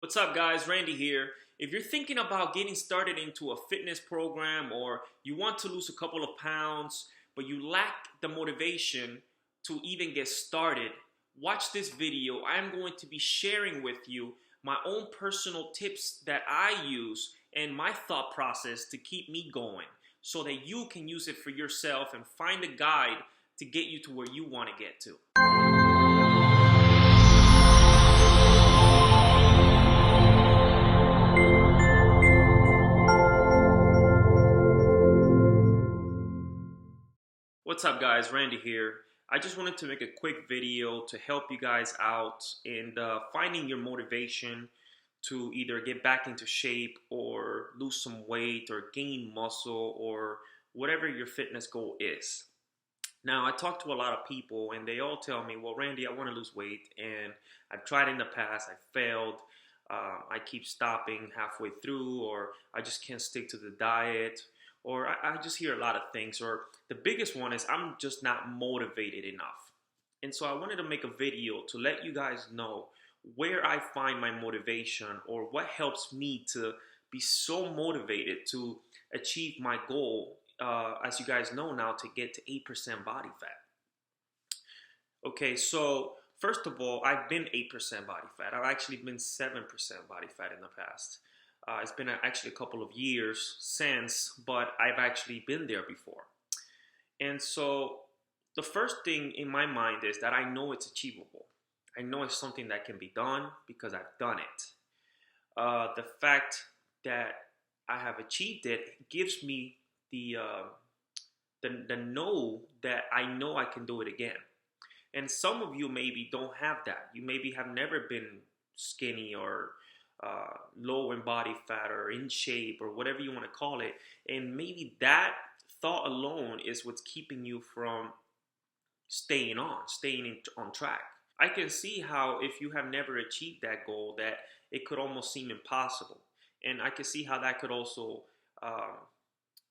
What's up, guys? Randy here. If you're thinking about getting started into a fitness program or you want to lose a couple of pounds, but you lack the motivation to even get started, watch this video. I'm going to be sharing with you my own personal tips that I use and my thought process to keep me going so that you can use it for yourself and find a guide to get you to where you want to get to. What's up, guys? Randy here. I just wanted to make a quick video to help you guys out in finding your motivation to either get back into shape or lose some weight or gain muscle or whatever your fitness goal is. Now, I talk to a lot of people and they all tell me, well, Randy, I want to lose weight and I've tried in the past, I failed. I keep stopping halfway through, or I just can't stick to the diet. Or I just hear a lot of things, or the biggest one is I'm just not motivated enough. And so I wanted to make a video to let you guys know where I find my motivation or what helps me to be so motivated to achieve my goal, as you guys know now, to get to 8% body fat. Okay, so first of all, I've been 8% body fat. I've actually been 7% body fat in the past. It's been actually a couple of years since, but I've actually been there before. And so the first thing in my mind is that I know it's achievable. I know it's something that can be done because I've done it. The fact that I have achieved it gives me the know that I know I can do it again. And some of you maybe don't have that. You maybe have never been skinny or low in body fat or in shape or whatever you want to call it, and maybe that thought alone is what's keeping you from staying on track. I can see how if you have never achieved that goal that it could almost seem impossible, and I can see how that could also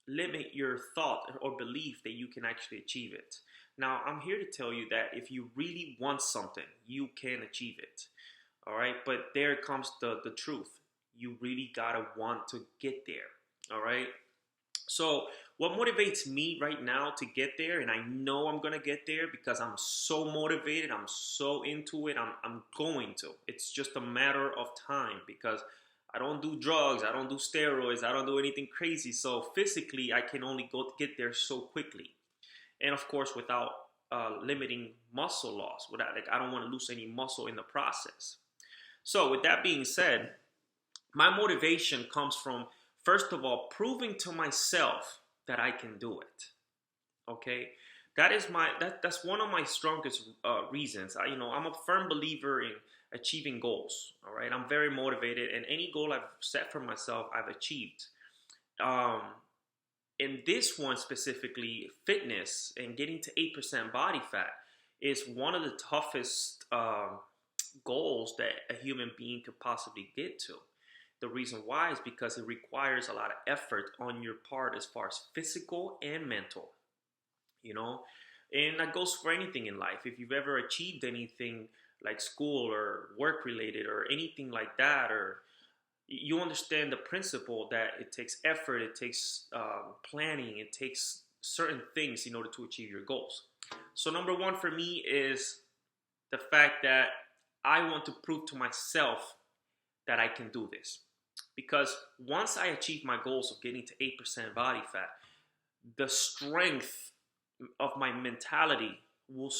limit your thought or belief that you can actually achieve it. Now, I'm here to tell you that if you really want something, you can achieve it. All right, but there comes the truth. You really gotta want to get there. All right. So what motivates me right now to get there, and I know I'm gonna get there because I'm so motivated, I'm so into it, I'm going to. It's just a matter of time because I don't do drugs, I don't do steroids, I don't do anything crazy. So physically, I can only get there so quickly, and of course, without limiting muscle loss. I don't want to lose any muscle in the process. So with that being said, my motivation comes from, first of all, proving to myself that I can do it. Okay, that's one of my strongest reasons. I'm a firm believer in achieving goals. All right, I'm very motivated, and any goal I've set for myself, I've achieved. In this one specifically, fitness and getting to 8% body fat is one of the toughest goals that a human being could possibly get to. The reason why is because it requires a lot of effort on your part as far as physical and mental, and that goes for anything in life. If you've ever achieved anything like school or work related or anything like that, or you understand the principle that it takes effort, it takes planning, it takes certain things in order to achieve your goals. So number one for me is the fact that I want to prove to myself that I can do this. Because once I achieve my goals of getting to 8% body fat, the strength of my mentality will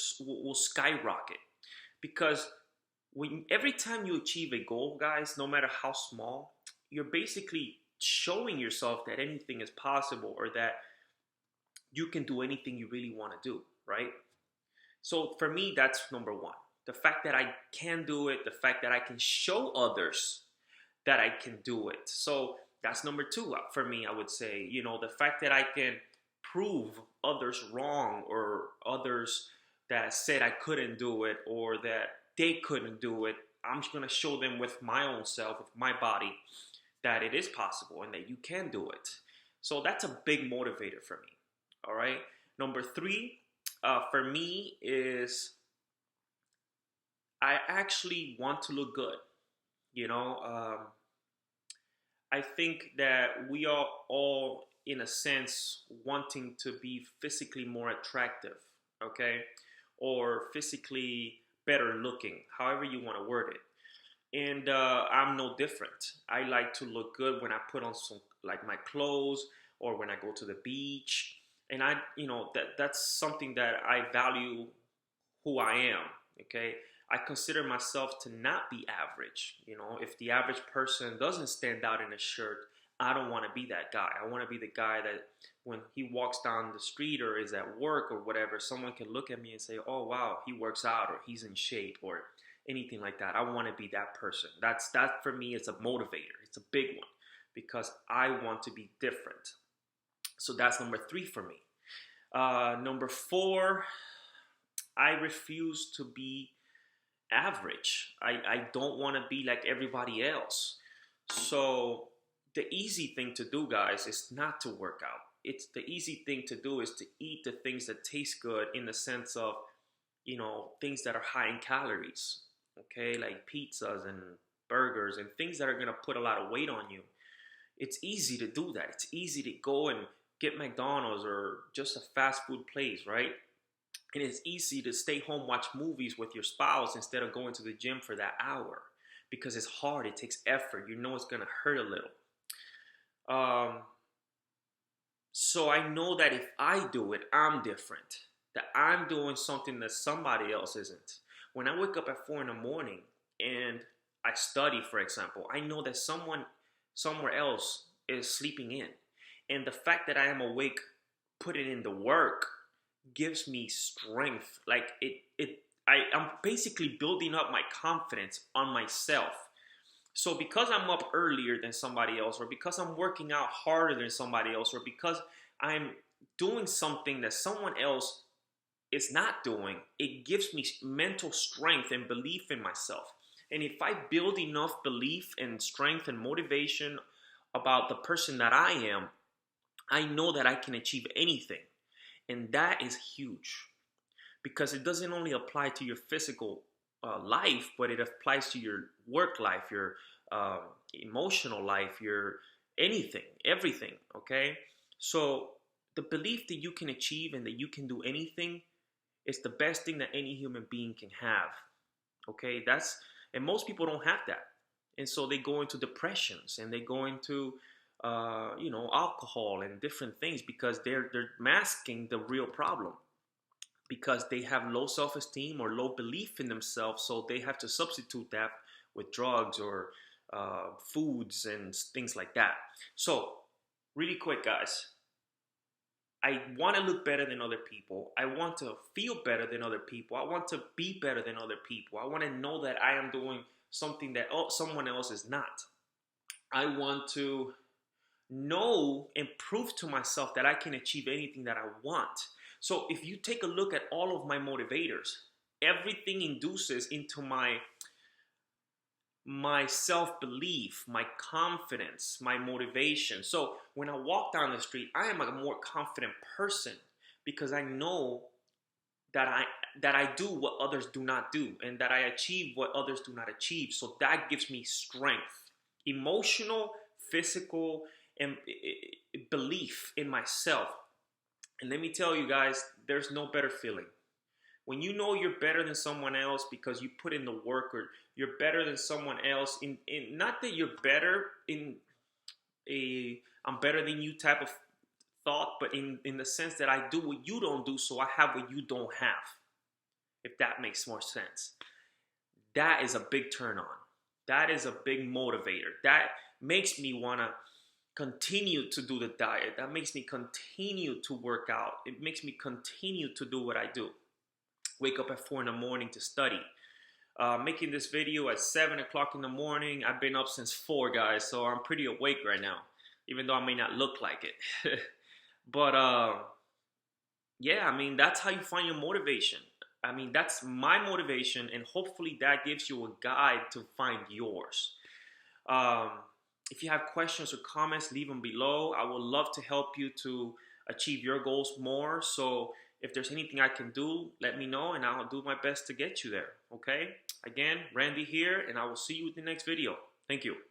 skyrocket. Because every time you achieve a goal, guys, no matter how small, you're basically showing yourself that anything is possible or that you can do anything you really want to do, right? So for me, that's number one. The fact that I can do it, the fact that I can show others that I can do it. So that's number two for me, I would say. The fact that I can prove others wrong, or others that said I couldn't do it or that they couldn't do it. I'm just going to show them with my own self, with my body, that it is possible and that you can do it. So that's a big motivator for me. All right. Number three for me is I actually want to look good. You know, I think that we are all, in a sense, wanting to be physically more attractive, okay, or physically better looking, however you want to word it. And I'm no different. I like to look good when I put on some like my clothes or when I go to the beach, and that's something that I value who I am. Okay, I consider myself to not be average. If the average person doesn't stand out in a shirt, I don't want to be that guy. I want to be the guy that when he walks down the street or is at work or whatever, someone can look at me and say, "Oh wow, he works out or he's in shape," or anything like that. I want to be that person. That for me is a motivator. It's a big one because I want to be different. So that's number 3 for me. Number 4, I refuse to be average. I don't want to be like everybody else. So the easy thing to do, guys, is not to work out. It's the easy thing to do is to eat the things that taste good in the sense of, things that are high in calories. Okay, like pizzas and burgers and things that are gonna put a lot of weight on you. It's easy to do that. It's easy to go and get McDonald's or just a fast food place, right? And it's easy to stay home, watch movies with your spouse instead of going to the gym for that hour because it's hard. It takes effort. It's going to hurt a little. So I know that if I do it, I'm different. That I'm doing something that somebody else isn't. When I wake up at 4 in the morning and I study, for example, I know that someone somewhere else is sleeping in. And the fact that I am awake, putting in the work, gives me strength. Like I'm basically building up my confidence on myself. So because I'm up earlier than somebody else, or because I'm working out harder than somebody else, or because I'm doing something that someone else is not doing, it gives me mental strength and belief in myself. And if I build enough belief and strength and motivation about the person that I am, I know that I can achieve anything. And that is huge because it doesn't only apply to your physical life, but it applies to your work life, your emotional life, your anything, everything, okay? So the belief that you can achieve and that you can do anything is the best thing that any human being can have, okay? And most people don't have that. And so they go into depressions and they go into alcohol and different things because they're masking the real problem because they have low self-esteem or low belief in themselves, so they have to substitute that with drugs or foods and things like that. So really quick, guys, I want to look better than other people. I want to feel better than other people. I want to be better than other people. I want to know that I am doing something that someone else is not. I want to know and prove to myself that I can achieve anything that I want. So if you take a look at all of my motivators, everything induces into my self-belief, my confidence, my motivation. So when I walk down the street, I am a more confident person because I know that I do what others do not do and that I achieve what others do not achieve. So that gives me strength, emotional, physical, and belief in myself. And let me tell you guys, there's no better feeling. When you know you're better than someone else because you put in the work, or you're better than someone else in not that you're better in a I'm better than you type of thought, but in the sense that I do what you don't do, so I have what you don't have. If that makes more sense. That is a big turn on. That is a big motivator. That makes me want to continue to do the diet. That makes me continue to work out. It makes me continue to do what I do. Wake up at 4 in the morning to study. Making this video at 7 o'clock in the morning. I've been up since 4, guys, so I'm pretty awake right now, even though I may not look like it. But yeah, I mean, that's how you find your motivation. I mean, that's my motivation, and hopefully that gives you a guide to find yours. If you have questions or comments, leave them below. I would love to help you to achieve your goals more. So if there's anything I can do, let me know, and I'll do my best to get you there, okay? Again, Randy here, and I will see you in the next video. Thank you.